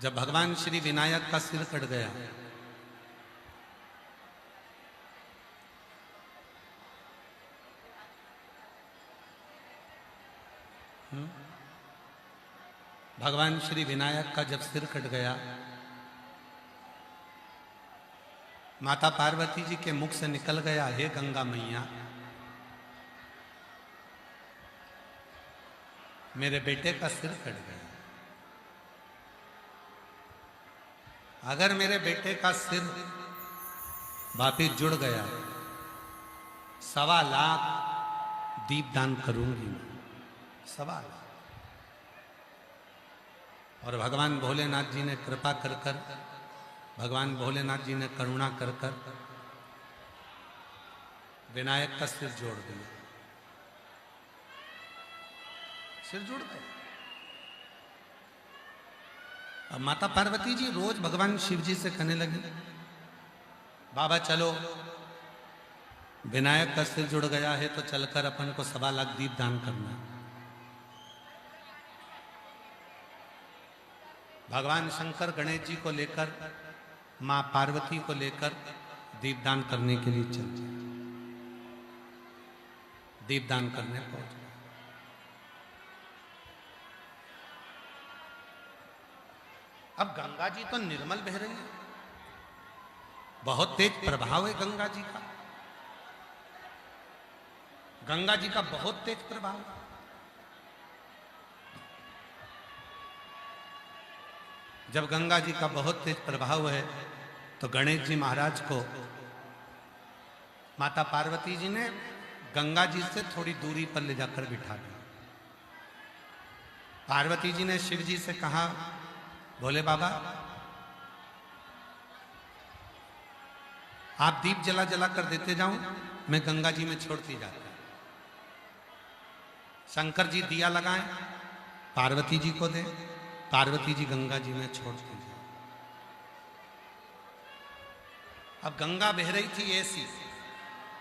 जब भगवान श्री विनायक का सिर कट गया, भगवान श्री विनायक का जब सिर कट गया, माता पार्वती जी के मुख से निकल गया, हे गंगा मैया, मेरे बेटे का सिर कट गया। अगर मेरे बेटे का सिर वापिस जुड़ गया, 1.25 लाख दीपदान करूंगी मैं, 1.25 लाख। और भगवान भोलेनाथ जी ने कृपा कर कर, भगवान भोलेनाथ जी ने करुणा कर कर विनायक का सिर जोड़ दिया, सिर जुड़ गया। अब माता पार्वती जी रोज भगवान शिव जी से कहने लगी, बाबा चलो, विनायक का सिर जुड़ गया है तो चलकर अपन को 1.25 लाख दीप दान करना। भगवान शंकर गणेश जी को लेकर, मां पार्वती को लेकर दीपदान करने के लिए चल दिए, दीपदान करने पहुंच गए। अब गंगा जी तो निर्मल बह रही है, बहुत तेज प्रभाव है गंगा जी का, गंगा जी का बहुत तेज प्रभाव। जब गंगा जी का बहुत तेज प्रभाव है तो गणेश जी महाराज को माता पार्वती जी ने गंगा जी से थोड़ी दूरी पर ले जाकर बिठा दिया। पार्वती जी ने शिव जी से कहा, भोले बाबा आप दीप जला जला कर देते जाओ, मैं गंगा जी में छोड़ती जाता। शंकर जी दिया लगाएं, पार्वती जी को दे, पार्वती जी गंगा जी में छोड़ती जाए। अब गंगा बह रही थी ऐसी,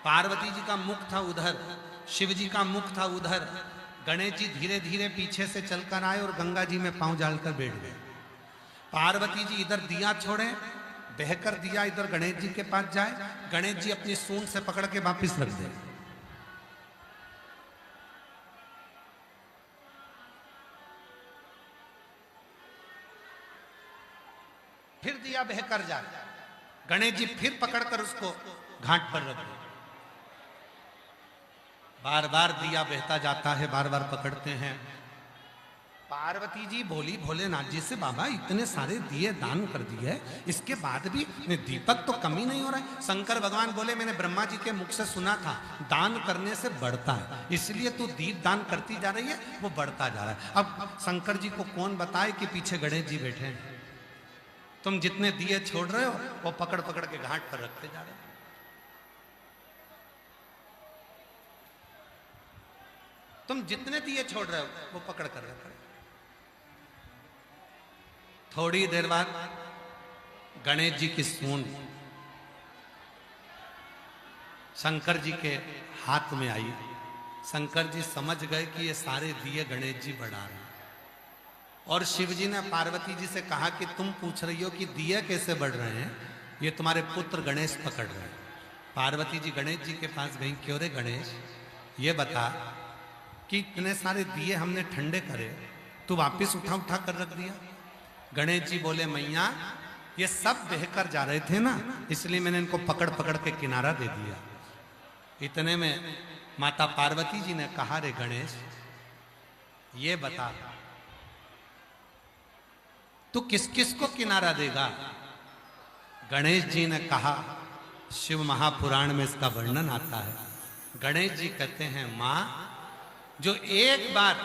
पार्वती जी का मुख था उधर, शिव जी का मुख था उधर। गणेश जी धीरे धीरे पीछे से चलकर आए और गंगा जी में पांव डालकर बैठ गए। पार्वती जी इधर दिया छोड़े, बहकर दिया इधर गणेश जी के पास जाए, गणेश जी अपनी सूंड से पकड़ के वापिस रख दे। फिर दिया बहकर जाए, गणेश जी फिर पकड़कर उसको घाट पर रख दे। बार बार दिया बहता जाता है, बार बार पकड़ते हैं। पार्वती जी बोली भोलेनाथ जी से, बाबा इतने सारे दिए दान कर दिए, इसके बाद भी दीपक तो कमी नहीं हो रहा है। शंकर भगवान बोले, मैंने ब्रह्मा जी के मुख से सुना था, दान करने से बढ़ता है, इसलिए तू दीप दान करती जा रही है, वो बढ़ता जा रहा है। अब शंकर जी को कौन बताए कि पीछे गणेश जी बैठे हैं। तुम जितने दिए छोड़ रहे हो वो पकड़ पकड़ के घाट पर रखते जा रहे हो। तुम जितने दिए छोड़ रहे हो वो पकड़ कर रख रहे हो। थोड़ी देर बाद गणेश जी की सूंड शंकर जी के हाथ में आई। शंकर जी समझ गए कि ये सारे दिए गणेश जी बढ़ा रहे हैं। और शिव जी ने पार्वती जी से कहा कि तुम पूछ रही हो कि दिए कैसे बढ़ रहे हैं, ये तुम्हारे पुत्र गणेश पकड़ रहे हैं। पार्वती जी गणेश जी के पास गई, क्यों रे गणेश, ये बता कि इतने सारे दिए हमने ठंडे करे, तू वापिस उठा उठा कर रख दिया। गणेश जी बोले, मैया ये सब बहकर जा रहे थे ना, इसलिए मैंने इनको पकड़ पकड़ के किनारा दे दिया। इतने में माता पार्वती जी ने कहा, रे गणेश ये बता तू किस किस को किनारा देगा। गणेश जी ने कहा, शिव महापुराण में इसका वर्णन आता है। गणेश जी कहते हैं, मां जो एक बार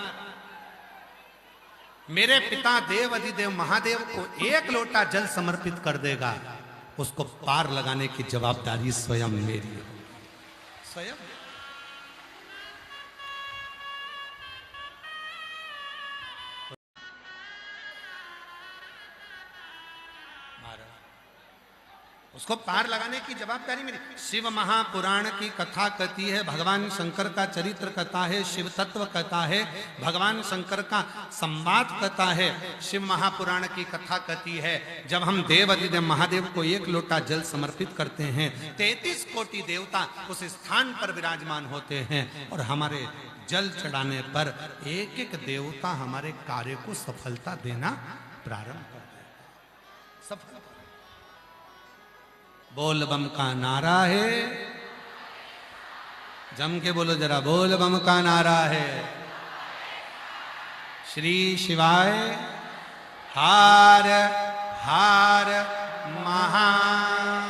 मेरे पिता देव अधिदेव महादेव को 1 लोटा जल समर्पित कर देगा, उसको पार लगाने की जवाबदारी स्वयं मेरी है। स्वयं उसको पार लगाने की जवाबदारी मेरी। शिव महापुराण की कथा कहती है, भगवान शंकर का चरित्र कथा है, शिव तत्व कथा है, भगवान शंकर का संवाद कथा है। शिव महापुराण की कथा कहती है, जब हम देव अधिदेव महादेव को एक लोटा जल समर्पित करते हैं, 33 कोटि देवता उस स्थान पर विराजमान होते हैं और हमारे जल चढ़ाने पर एक एक देवता हमारे कार्य को सफलता देना प्रारंभ कर देता। सफल बोल बम का नारा है, जम के बोलो जरा, बोल बम का नारा है। श्री शिवाय हार हार महादेव।